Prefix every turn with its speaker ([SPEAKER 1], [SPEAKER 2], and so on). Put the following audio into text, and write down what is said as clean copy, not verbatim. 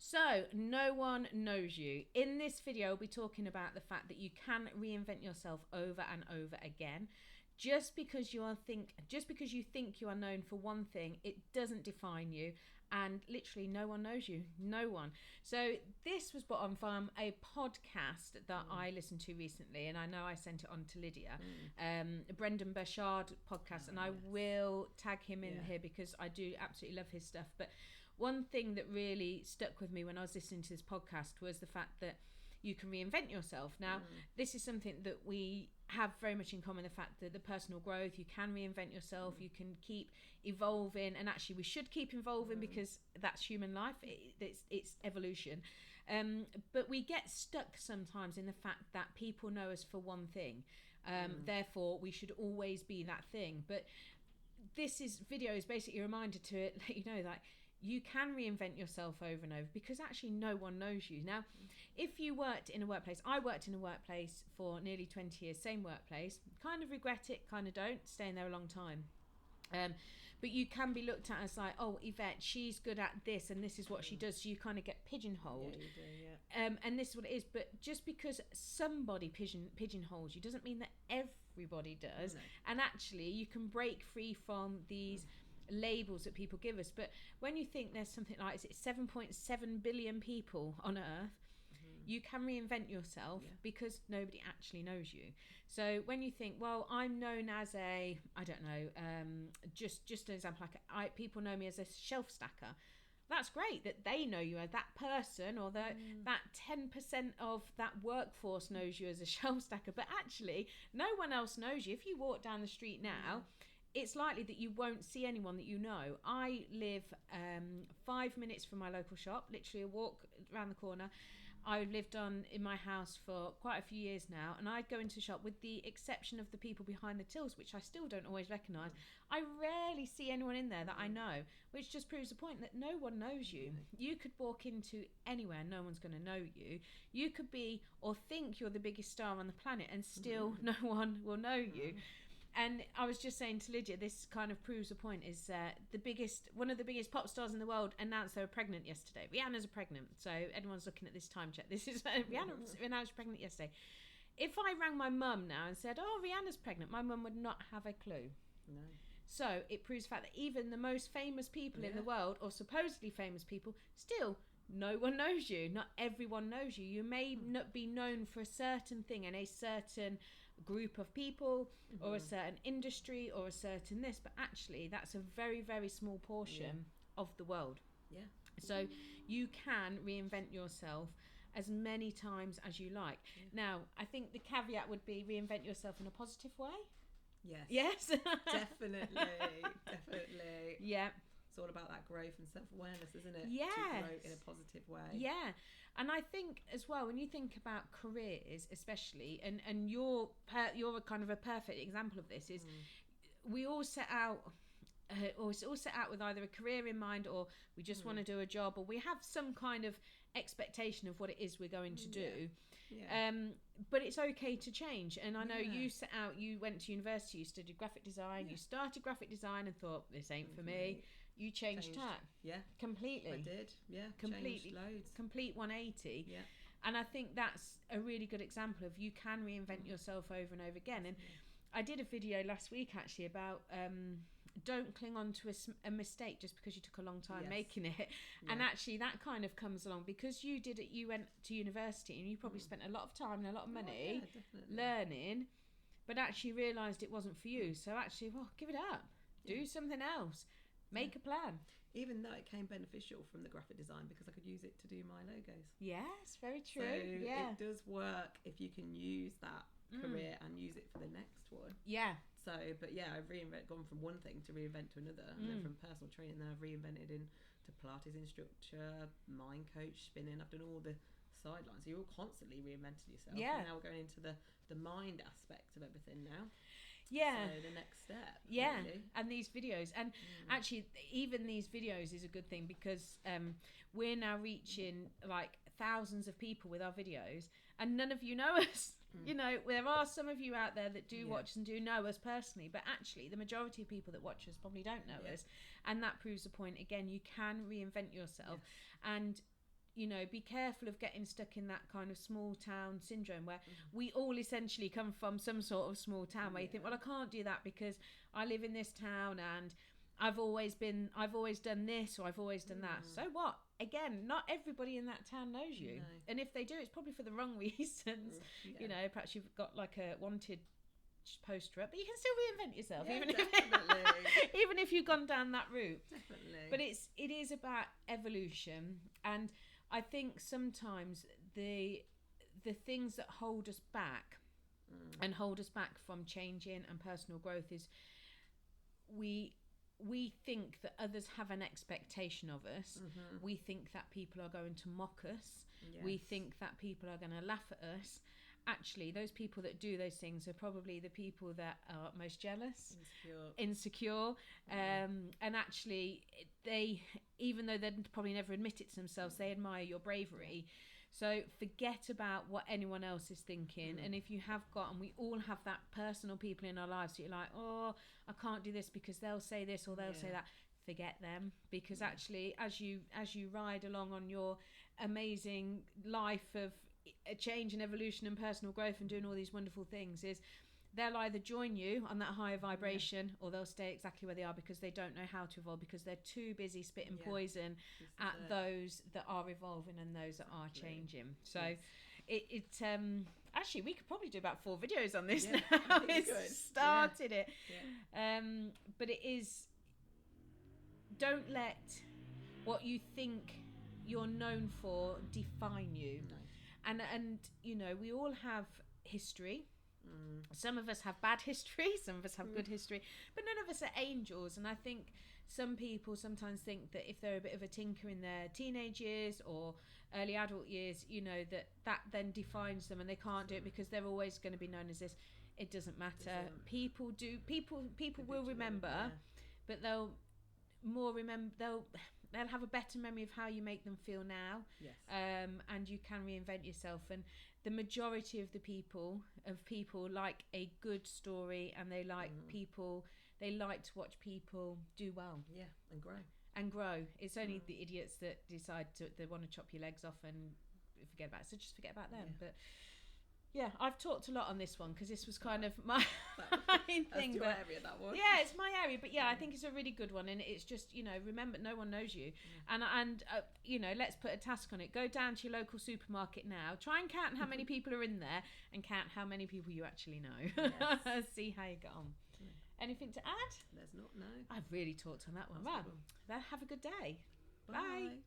[SPEAKER 1] So, no one knows you. In this video, we'll be talking about the fact that you can reinvent yourself over and over again. Just because you think you are known for one thing, it doesn't define you, and literally no one knows you. No one. So this was brought on from a podcast that I listened to recently, and I know I sent it on to Lydia, Brendan Burchard podcast, and I will tag him in here because I do absolutely love his stuff. But one thing that really stuck with me when I was listening to this podcast was the fact that you can reinvent yourself. Now, this is something that we have very much in common, the fact that the personal growth, you can reinvent yourself, you can keep evolving, and actually we should keep evolving because that's human life, it's evolution. But we get stuck sometimes in the fact that people know us for one thing, therefore we should always be that thing. But this video is basically a reminder to let you know that you can reinvent yourself over and over because actually no one knows you. Now, if you worked in a workplace, I worked in a workplace for nearly 20 years, same workplace, kind of regret it, kind of don't, staying there a long time. But you can be looked at as like, oh, Yvette, she's good at this and this is what she does, so you kind of get pigeonholed.
[SPEAKER 2] Yeah, you do, yeah.
[SPEAKER 1] And this is what it is. But just because somebody pigeonholes you doesn't mean that everybody does.
[SPEAKER 2] No.
[SPEAKER 1] And actually you can break free from these labels that people give us. But when you think there's something like 7.7 billion people on Earth, you can reinvent yourself because nobody actually knows you. So when you think, well, I'm known as a, I don't know, just an example, like people know me as a shelf stacker. That's great that they know you as that person, or that 10% of that workforce knows you as a shelf stacker. But actually, no one else knows you. If you walk down the street now, it's likely that you won't see anyone that you know. I live 5 minutes from my local shop, literally a walk around the corner. I've lived in my house for quite a few years now, and I'd go into the shop, with the exception of the people behind the tills, which I still don't always recognise. I rarely see anyone in there that I know, which just proves the point that no one knows you. You could walk into anywhere, no one's going to know you. You could be or think you're the biggest star on the planet, and still no one will know you. And I was just saying to Lydia, this kind of proves the point, is one of the biggest pop stars in the world announced they were pregnant yesterday. Rihanna's pregnant, so everyone's looking at this time check. This is Rihanna announced pregnant yesterday. If I rang my mum now and said, oh, Rihanna's pregnant, my mum would not have a clue.
[SPEAKER 2] No.
[SPEAKER 1] So it proves the fact that even the most famous people in the world, or supposedly famous people, still no one knows you. Not everyone knows you. You may not be known for a certain thing in a certain group of people, or a certain industry, or a certain this, but actually that's a very, very small portion of the world.
[SPEAKER 2] Yeah.
[SPEAKER 1] So you can reinvent yourself as many times as you like. Now, I think the caveat would be reinvent yourself in a positive way. Yes. Definitely. Yeah.
[SPEAKER 2] It's all about that growth and self-awareness, isn't it?
[SPEAKER 1] Yes.
[SPEAKER 2] To grow in a positive way.
[SPEAKER 1] Yeah. And I think as well, when you think about careers especially, and you're a kind of a perfect example of this, is we all set out with either a career in mind, or we just want to do a job, or we have some kind of expectation of what it is we're going to do. But it's okay to change. And I know you went to university, you studied graphic design, you started graphic design and thought, this ain't for me. You changed tack.
[SPEAKER 2] Yeah.
[SPEAKER 1] Completely.
[SPEAKER 2] I did. Yeah.
[SPEAKER 1] Completely.
[SPEAKER 2] Changed loads.
[SPEAKER 1] Complete 180.
[SPEAKER 2] Yeah.
[SPEAKER 1] And I think that's a really good example of you can reinvent yourself over and over again. And I did a video last week actually about don't cling on to a mistake just because you took a long time making it. And actually that kind of comes along because you went to university and you probably spent a lot of time and a lot of money learning, but actually realised it wasn't for you. So actually, well, give it up. Do something else. Make a plan.
[SPEAKER 2] Even though it came beneficial from the graphic design because I could use it to do my logos.
[SPEAKER 1] Yes, very true.
[SPEAKER 2] So it does work if you can use that career and use it for the next one.
[SPEAKER 1] Yeah.
[SPEAKER 2] So, but yeah, I've gone from one thing to reinvent to another, and then from personal training, then I've reinvented into Pilates instructor, mind coach, spinning. I've done all the sidelines. So you're constantly reinventing yourself.
[SPEAKER 1] Yeah.
[SPEAKER 2] And now we're going into the mind aspect of everything now.
[SPEAKER 1] Yeah.
[SPEAKER 2] So the next step.
[SPEAKER 1] Yeah.
[SPEAKER 2] Really.
[SPEAKER 1] And these videos, and actually even these videos is a good thing because we're now reaching like thousands of people with our videos, and none of you know us. You know, there are some of you out there that do watch and do know us personally, but actually the majority of people that watch us probably don't know us. And that proves the point again, you can reinvent yourself. And you know, be careful of getting stuck in that kind of small town syndrome where we all essentially come from some sort of small town where you think, well, I can't do that because I live in this town and I've always done this or I've always done that. So what? Again, not everybody in that town knows you.
[SPEAKER 2] No.
[SPEAKER 1] And if they do, it's probably for the wrong reasons. You know, perhaps you've got like a wanted poster up, but you can still reinvent yourself, even if you've gone down that route.
[SPEAKER 2] Definitely.
[SPEAKER 1] But it is about evolution, and I think sometimes the things that hold us back and hold us back from changing and personal growth is we think that others have an expectation of us. We think that people are going to mock us. We think that people are going to laugh at us. Actually, those people that do those things are probably the people that are most jealous, insecure, and actually they, even though they'd probably never admit it to themselves, they admire your bravery. So forget about what anyone else is thinking. And if you have got, and we all have that personal people in our lives that you're like, oh, I can't do this because they'll say this or they'll say that. Forget them, because actually as you ride along on your amazing life of a change and evolution and personal growth and doing all these wonderful things, is they'll either join you on that higher vibration or they'll stay exactly where they are because they don't know how to evolve, because they're too busy spitting poison at those that are evolving and those that are changing. So it actually we could probably do about 4 videos on this now. It's started it. But it is, don't let what you think you're known for define you. And you know, we all have history. Some of us have bad history, some of us have good history, but none of us are angels. And I think some people sometimes think that if they're a bit of a tinker in their teenage years or early adult years, you know, that then defines them and they can't do it because they're always going to be known as this. It doesn't matter. People will remember, but they'll have a better memory of how you make them feel now. And you can reinvent yourself. And the majority of the people like a good story, and they like they like to watch people do well. And grow. It's only the idiots that decide they want to chop your legs off and forget about it. So just forget about them. But yeah, I've talked a lot on this one because this was kind of my thing.
[SPEAKER 2] That's your area, that one.
[SPEAKER 1] Yeah, it's my area. But yeah, I think it's a really good one. And it's just, you know, remember, no one knows you. And you know, let's put a task on it. Go down to your local supermarket now. Try and count how many people are in there and count how many people you actually know. See how you get on. Anything to add?
[SPEAKER 2] There's not, no.
[SPEAKER 1] I've really talked on that one. Wow. Have a good day. Bye.